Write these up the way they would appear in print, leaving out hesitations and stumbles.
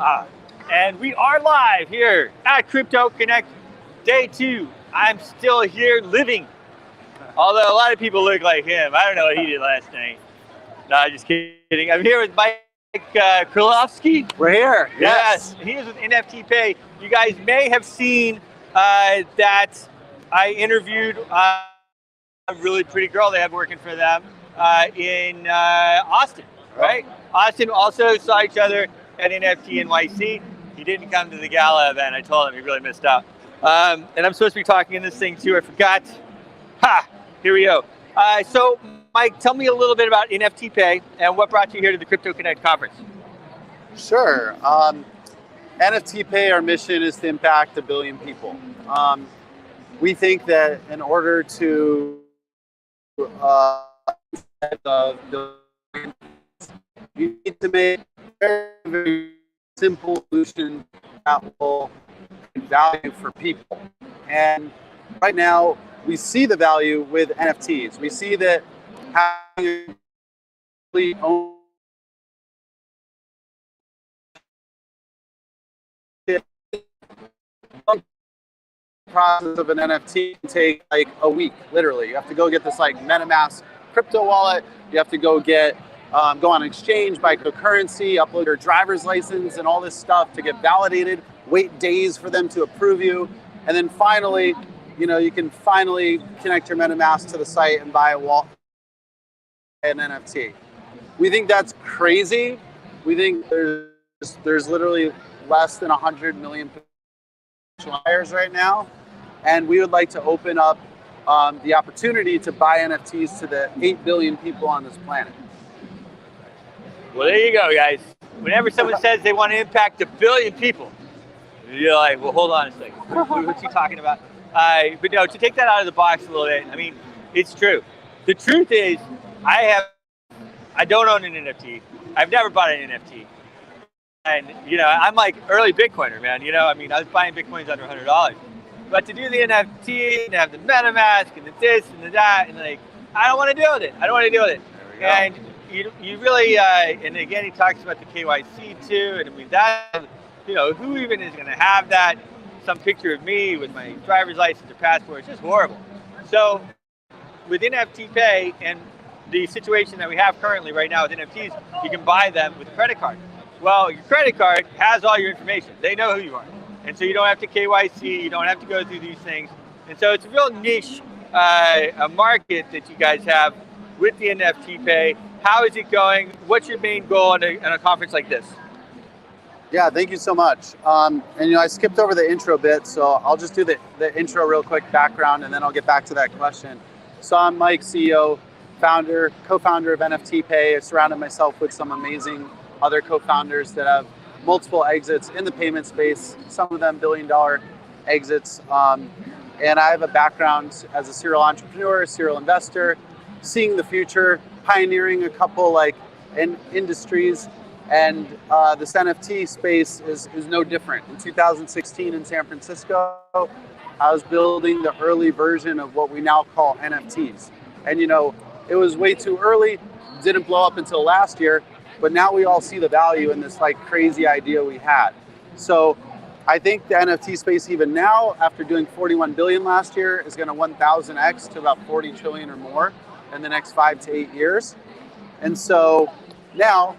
Ah, and we are live here at Crypto Connect Day 2. I'm still here living, although a lot of people look like him. I don't know what he did last night. No, just kidding. I'm here with Mike Krilivsky. We're here. Yes, he is with NFTPay. You guys may have seen that I interviewed a really pretty girl they have working for them in Austin, right? Austin also saw each other at NFT NYC. He didn't come to the gala event. I told him he really missed out. And I'm supposed to be talking in this thing too. I forgot. Here we go. So, Mike, tell me a little bit about NFTPay and what brought you here to the Crypto Connect conference. Sure. NFTPay, our mission is to impact 1 billion people. We think that in order to you need to make a very simple solution that will create value for people. And right now, we see the value with NFTs. We see that having a complete own process of an NFT can take like a week, literally. You have to go get this like MetaMask crypto wallet. You have to go get go on exchange, buy cryptocurrency, upload your driver's license and all this stuff to get validated, wait days for them to approve you. And then finally, you can finally connect your MetaMask to the site and buy a wallet, an NFT. We think that's crazy. We think there's literally less than 100 million buyers right now. And we would like to open up the opportunity to buy NFTs to the 8 billion people on this planet. Well, there you go, guys. Whenever someone says they want to impact 1 billion people, you're like, well, hold on a second. What's he talking about? But no, to take that out of the box a little bit, I mean, it's true. The truth is, I don't own an NFT. I've never bought an NFT. And, I'm like early Bitcoiner, man. I was buying Bitcoins under $100. But to do the NFT and have the MetaMask and the this and the that, and like, I don't want to deal with it. And you really, and again, he talks about the KYC too. And I mean, that, who even is going to have that? Some picture of me with my driver's license or passport. It's just horrible. So with NFTPay and the situation that we have currently right now with NFTs, you can buy them with a credit card. Well, your credit card has all your information. They know who you are. And so you don't have to KYC, you don't have to go through these things. And so it's a real niche a market that you guys have with the NFTPay. How is it going? What's your main goal in a conference like this? Yeah, thank you so much. And I skipped over the intro bit, so I'll just do the intro real quick, background, and then I'll get back to that question. So I'm Mike, CEO, co-founder of NFTPay. I surrounded myself with some amazing other co-founders that have multiple exits in the payment space, some of them billion-dollar exits. And I have a background as a serial entrepreneur, serial investor, seeing the future, pioneering a couple industries. And this NFT space is no different. In 2016 in San Francisco, I was building the early version of what we now call NFTs. And it was way too early, didn't blow up until last year, but now we all see the value in this crazy idea we had. So I think the NFT space even now, after doing 41 billion last year, is gonna 1000x to about 40 trillion or more in the next 5 to 8 years. And so now,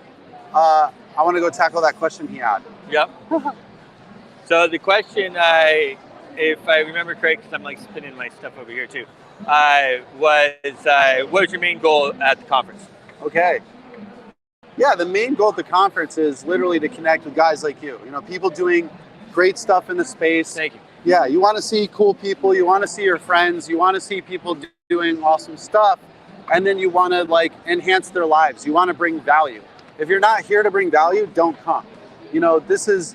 I want to go tackle that question he had. Yep. So the question, if I remember correct, because I'm spinning my stuff over here too, was what was your main goal at the conference? Okay. Yeah, the main goal at the conference is literally to connect with guys like you. People doing great stuff in the space. Thank you. Yeah, you want to see cool people. You want to see your friends. You want to see people doing awesome stuff. And then you want to enhance their lives. You want to bring value. If you're not here to bring value, don't come. This is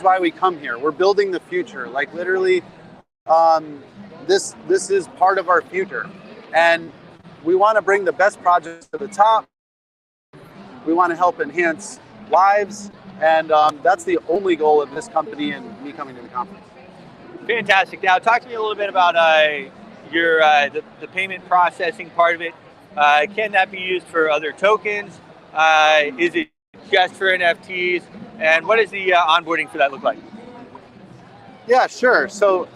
why we come here. We're building the future. Literally, this is part of our future. And we want to bring the best projects to the top. We want to help enhance lives. And that's the only goal of this company and me coming to the conference. Fantastic. Now, talk to me a little bit about your the payment processing part of it. Can that be used for other tokens? Is it just for NFTs? And what does the onboarding for that look like? Yeah, sure. So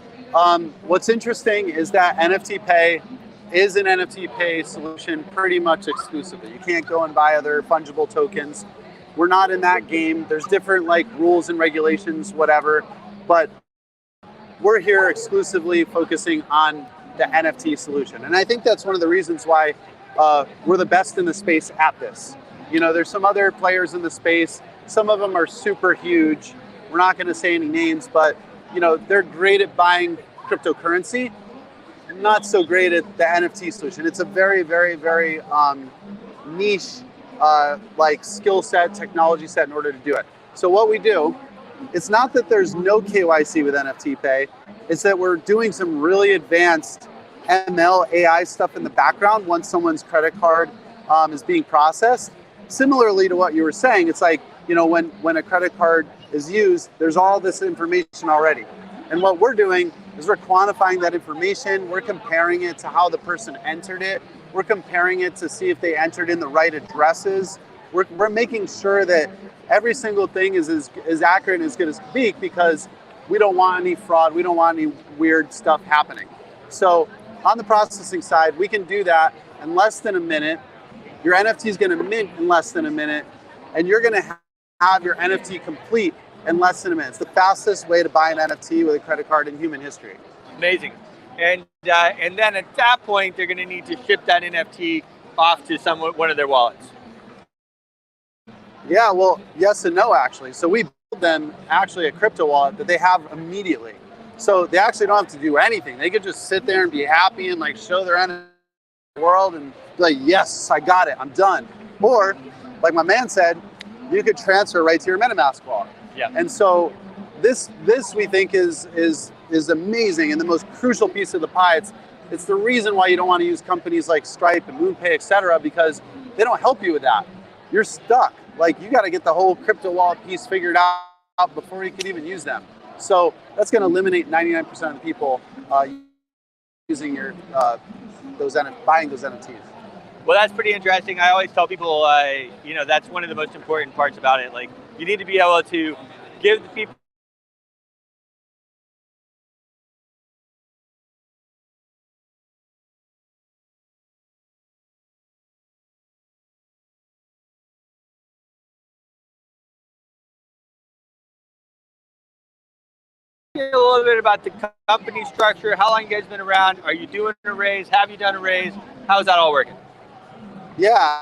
what's interesting is that NFTPay is an NFTPay solution pretty much exclusively. You can't go and buy other fungible tokens. We're not in that game. There's different like rules and regulations, whatever, but we're here exclusively focusing on the NFT solution. And I think that's one of the reasons why we're the best in the space at this. You know, there's some other players in the space. Some of them are super huge. We're not going to say any names, but you know, they're great at buying cryptocurrency, not so great at the NFT solution. It's a very, very, very niche like skill set, technology set in order to do it. So what we do, it's not that there's no KYC with NFTPay, it's that we're doing some really advanced ML AI stuff in the background once someone's credit card is being processed. Similarly to what you were saying, it's like, you know, when a credit card is used, there's all this information already. And what we're doing is we're quantifying that information, we're comparing it to how the person entered it, we're comparing it to see if they entered in the right addresses. We're making sure that every single thing is as accurate and as good as can be, because we don't want any fraud, we don't want any weird stuff happening. So on the processing side, we can do that in less than a minute. Your NFT is going to mint in less than a minute, and you're going to have your NFT complete in less than a minute. It's the fastest way to buy an NFT with a credit card in human history. Amazing. And then at that point, they're going to need to ship that NFT off to one of their wallets. Yeah, well, yes and no, actually. So we build them actually a crypto wallet that they have immediately. So they actually don't have to do anything. They could just sit there and be happy and like show their NFT world and be like, yes, I got it, I'm done. Or, like my man said, you could transfer right to your MetaMask wallet. Yeah. And so this we think is amazing, and the most crucial piece of the pie. It's the reason why you don't want to use companies like Stripe and MoonPay, et cetera, because they don't help you with that. You're stuck. Like, you got to get the whole crypto wallet piece figured out before you can even use them. So that's going to eliminate 99% of the people using your buying those NFTs. Well, that's pretty interesting. I always tell people, you know, that's one of the most important parts about it. Like, you need to be able to give the people a little bit about the company structure. How long you guys been around? Are you doing a raise? Have you done a raise? How's that all working? Yeah,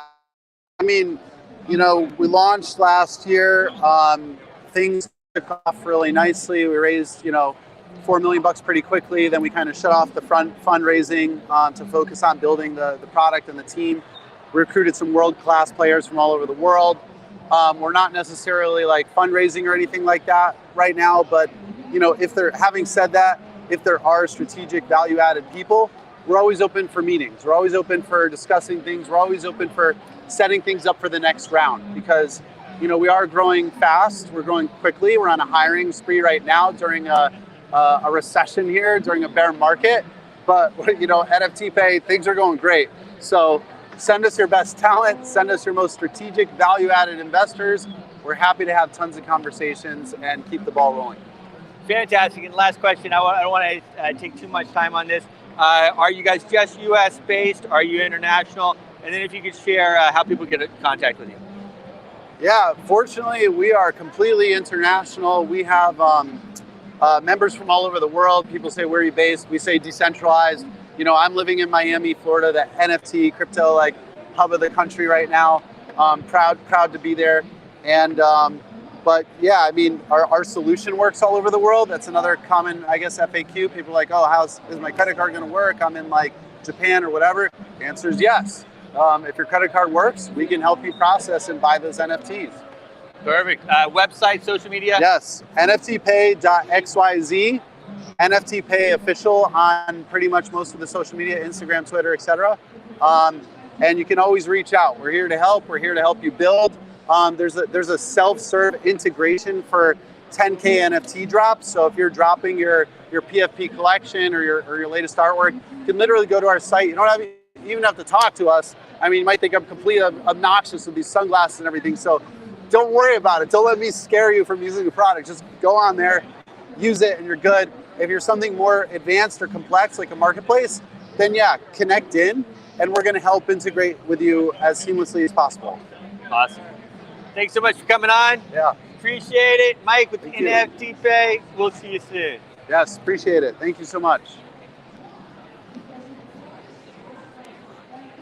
I mean, you know, we launched last year. Things took off really nicely. We raised, you know, $4 million pretty quickly. Then we kind of shut off the fundraising to focus on building the product and the team. We recruited some world-class players from all over the world. We're not necessarily like fundraising or anything like that right now, but you know, having said that, if there are strategic value-added people, we're always open for meetings. We're always open for discussing things. We're always open for setting things up for the next round, because, you know, we are growing fast. We're growing quickly. We're on a hiring spree right now during a recession here, during a bear market. But, you know, NFTPay, things are going great. So send us your best talent. Send us your most strategic value-added investors. We're happy to have tons of conversations and keep the ball rolling. Fantastic. And last question, I don't want to take too much time on this. Are you guys just US based? Are you international? And then if you could share how people get in contact with you. Yeah, fortunately, we are completely international. We have members from all over the world. People say, where are you based? We say decentralized. You know, I'm living in Miami, Florida, the NFT crypto like hub of the country right now. Proud to be there. And but yeah, I mean, our solution works all over the world. That's another common, I guess, FAQ. People are like, oh, is my credit card going to work? I'm in like Japan or whatever. The answer is yes. If your credit card works, we can help you process and buy those NFTs. Perfect. Website, social media? Yes, NFTPay.xyz. NFTPay official on pretty much most of the social media, Instagram, Twitter, etc. And you can always reach out. We're here to help. We're here to help you build. There's a self-serve integration for 10K NFT drops. So if you're dropping your PFP collection or your latest artwork, you can literally go to our site. You don't even have to talk to us. I mean, you might think I'm completely obnoxious with these sunglasses and everything. So don't worry about it. Don't let me scare you from using the product. Just go on there, use it, and you're good. If you're something more advanced or complex, like a marketplace, then yeah, connect in, and we're going to help integrate with you as seamlessly as possible. Awesome. Thanks so much for coming on. Yeah. Appreciate it. Mike with Thank you. NFTPay. We'll see you soon. Yes, appreciate it. Thank you so much.